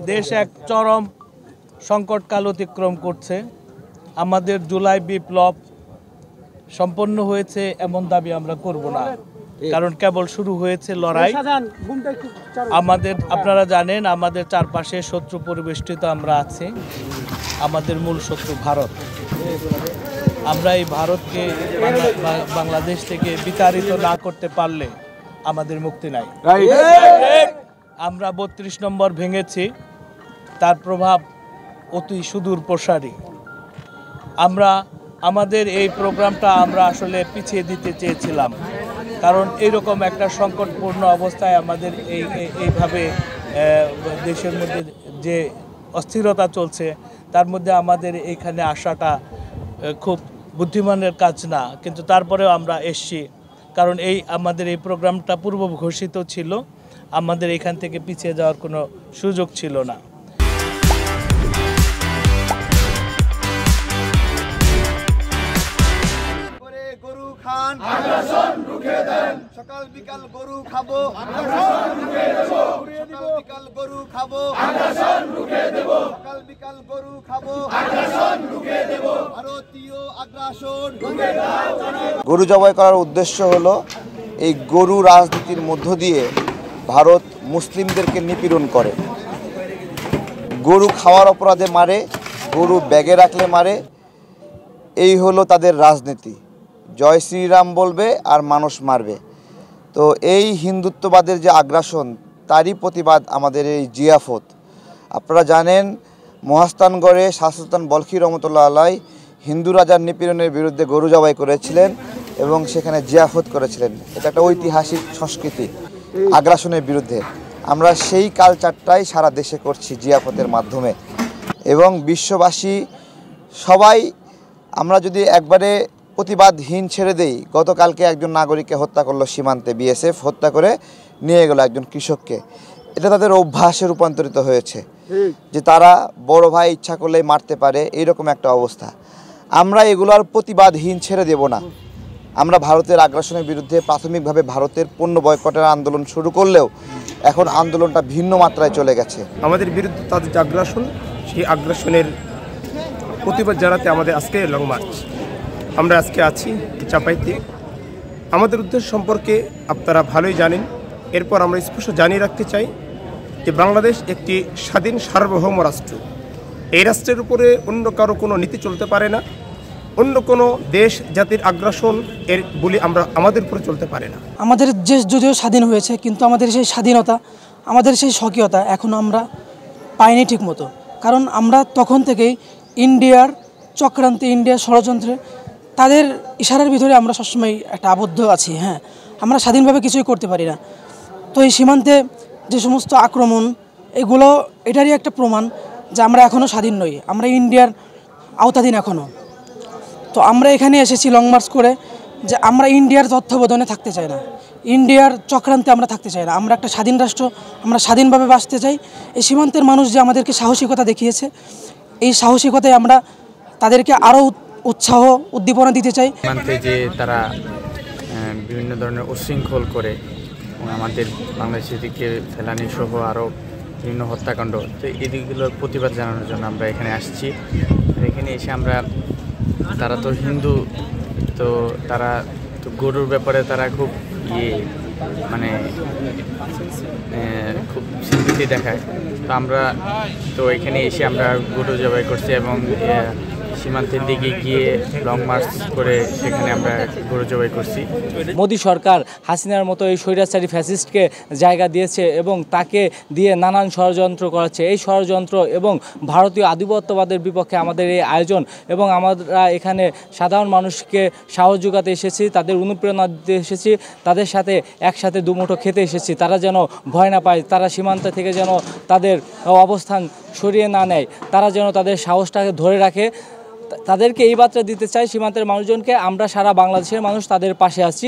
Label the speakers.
Speaker 1: দেশ এক চরম সংকটকাল অতিক্রম করছে। আমাদের জুলাই বিপ্লব সম্পন্ন হয়েছে এমন দাবি আমরা করব না, কারণ কেবল শুরু হয়েছে লড়াই। আপনারা জানেন আমাদের চারপাশে শত্রু পরিবেষ্টিত আমরা আছি। আমাদের মূল শত্রু ভারত। আমরা এই ভারতকে বাংলাদেশ থেকে বিতাড়িত না করতে পারলে আমাদের মুক্তি নাই। আমরা ৩২ নম্বর ভেঙেছি, তার প্রভাব অতি সুদূর প্রসারী। আমাদের এই প্রোগ্রামটা আমরা আসলে পিছিয়ে দিতে চেয়েছিলাম, কারণ এইরকম একটা সংকটপূর্ণ অবস্থায় আমাদের এইভাবে দেশের মধ্যে যে অস্থিরতা চলছে তার মধ্যে আমাদের এইখানে আসাটা খুব বুদ্ধিমানের কাজ না, কিন্তু তারপরেও আমরা এসছি, কারণ আমাদের এই প্রোগ্রামটা পূর্ব ঘোষিত ছিল। আমাদের এখান থেকে পিছিয়ে যাওয়ার কোনো সুযোগ ছিল না।
Speaker 2: গরু খান, সকাল বিকাল গরু খাবো, সকাল বিকাল গরু খাবো, সকাল বিকাল গরু খাবো, ভারতীয় আগ্রাসন। গরু জবাই করার উদ্দেশ্য হলো এই গরু রাজনীতির মধ্য দিয়ে ভারত মুসলিমদেরকে নিপীড়ন করে। গরু খাওয়ার অপরাধে মারে, গরু ব্যাগে রাখলে মারে, এই হলো তাদের রাজনীতি। জয় শ্রীরাম বলবে আর মানুষ মারবে। তো এই হিন্দুত্ববাদের যে আগ্রাসন, তারই প্রতিবাদ আমাদের এই জিয়াফত। আপনারা জানেন মহাস্থানগড়ে শাহ সুলতান বলখি রহমতুল্লাহ আলাই হিন্দু রাজার নিপীড়নের বিরুদ্ধে গরু জবাই করেছিলেন এবং সেখানে জিয়াফত করেছিলেন। এটা একটা ঐতিহাসিক সংস্কৃতি আগ্রাসনের বিরুদ্ধে। আমরা সেই কালচারটাই সারা দেশে করছি জিয়াফতের মাধ্যমে, এবং বিশ্ববাসী সবাই আমরা যদি একবারে প্রতিবাদহীন ছেড়ে দেই। গতকালকে একজন নাগরিককে হত্যা করলো সীমান্তে, বিএসএফ হত্যা করে নিয়ে গেল একজন কৃষককে। এটা তাদের অভ্যাসে রূপান্তরিত হয়েছে যে তারা বড় ভাই ইচ্ছা করলেই মারতে পারে, এইরকম একটা অবস্থা। আমরা এগুলোর প্রতিবাদহীন ছেড়ে দেব না। আমরা ভারতের আগ্রাসনের বিরুদ্ধে প্রাথমিকভাবে ভারতের পণ্য বয়কটের আন্দোলন শুরু করলেও এখন আন্দোলনটা ভিন্ন মাত্রায় চলে গেছে।
Speaker 3: আমাদের বিরুদ্ধে তাদের যে আগ্রাসন, সেই আগ্রাসনের প্রতিবাদ জানাতে আমাদের আজকে লং মার্চ। আমরা আজকে আছি চাপাইতে। আমাদের উদ্দেশ্য সম্পর্কে আপনারা ভালোই জানেন। এরপর আমরা স্পষ্ট জানিয়ে রাখতে চাই যে বাংলাদেশ একটি স্বাধীন সার্বভৌম রাষ্ট্র। এই রাষ্ট্রের উপরে অন্য কারো কোনো নীতি চলতে পারে না। অন্য কোনো দেশ জাতির আগ্রাসন এর বলে আমাদের উপরে চলতে পারে না।
Speaker 4: আমাদের দেশ যদিও স্বাধীন হয়েছে, কিন্তু আমাদের সেই স্বাধীনতা, আমাদের সেই স্বকীয়তা এখনও আমরা পাইনি ঠিক মতো। কারণ আমরা তখন থেকেই ইন্ডিয়ার চক্রান্তে, ইন্ডিয়ার ষড়যন্ত্রে, তাদের ইশারার ভিতরে আমরা সবসময় একটা আবদ্ধ আছি। হ্যাঁ, আমরা স্বাধীনভাবে কিছুই করতে পারি না। তো এই সীমান্তে যে সমস্ত আক্রমণ, এগুলো এটারই একটা প্রমাণ যে আমরা এখনও স্বাধীন নই, আমরা ইন্ডিয়ার আওতাধীন এখনও। তো আমরা এখানে এসেছি লং মার্চ করে যে আমরা ইন্ডিয়ার তত্ত্বাবধানে থাকতে চাই না, ইন্ডিয়ার চক্রান্তে আমরা থাকতে চাই না। আমরা একটা স্বাধীন রাষ্ট্র, আমরা স্বাধীনভাবে বাঁচতে চাই। এই সীমান্তের মানুষ যে আমাদেরকে সাহসিকতা দেখিয়েছে, এই সাহসিকতায় আমরা তাদেরকে আরও উৎসাহ উদ্দীপনা দিতে চাই।
Speaker 5: সীমান্তে যে তারা বিভিন্ন ধরনের উচ্ছৃঙ্খল করে আমাদের বাংলাদেশের দিকে ফেলানি সহ আরও বিভিন্ন হত্যাকাণ্ড, তো এই দিকগুলোর প্রতিবাদ জানানোর জন্য আমরা এখানে আসছি। এখানে এসে আমরা, তারা তো হিন্দু, তো তারা তো গরুর ব্যাপারে তারা খুব মানে খুব স্বীকৃতি দেখায়। তো আমরা তো এখানে এসে আমরা গরু জবাই করছি এবং সীমান্তের দিকে গিয়ে লং মার্চ করে সেখানে আমরা গরু জবাই করছি।
Speaker 6: মোদী সরকার হাসিনার মতো এই স্বৈরাচারী ফ্যাসিস্টকে জায়গা দিয়েছে এবং তাকে দিয়ে নানান ষড়যন্ত্র করাচ্ছে। এই ষড়যন্ত্র এবং ভারতীয় আধিপত্যবাদের বিপক্ষে আমাদের এই আয়োজন, এবং আমরা এখানে সাধারণ মানুষকে সাহস যোগাতে এসেছি, তাদের অনুপ্রেরণা দিতে এসেছি, তাদের সাথে একসাথে দুমুঠো খেতে এসেছি। তারা যেন ভয় না পায়, তারা সীমান্ত থেকে যেন তাদের অবস্থান সরিয়ে না নেয়, তারা যেন তাদের সাহসটাকে ধরে রাখে। তাদেরকে এই বার্তা দিতে চাই সীমান্তের মানুষজনকে, আমরা সারা বাংলাদেশের মানুষ তাদের পাশে আছি।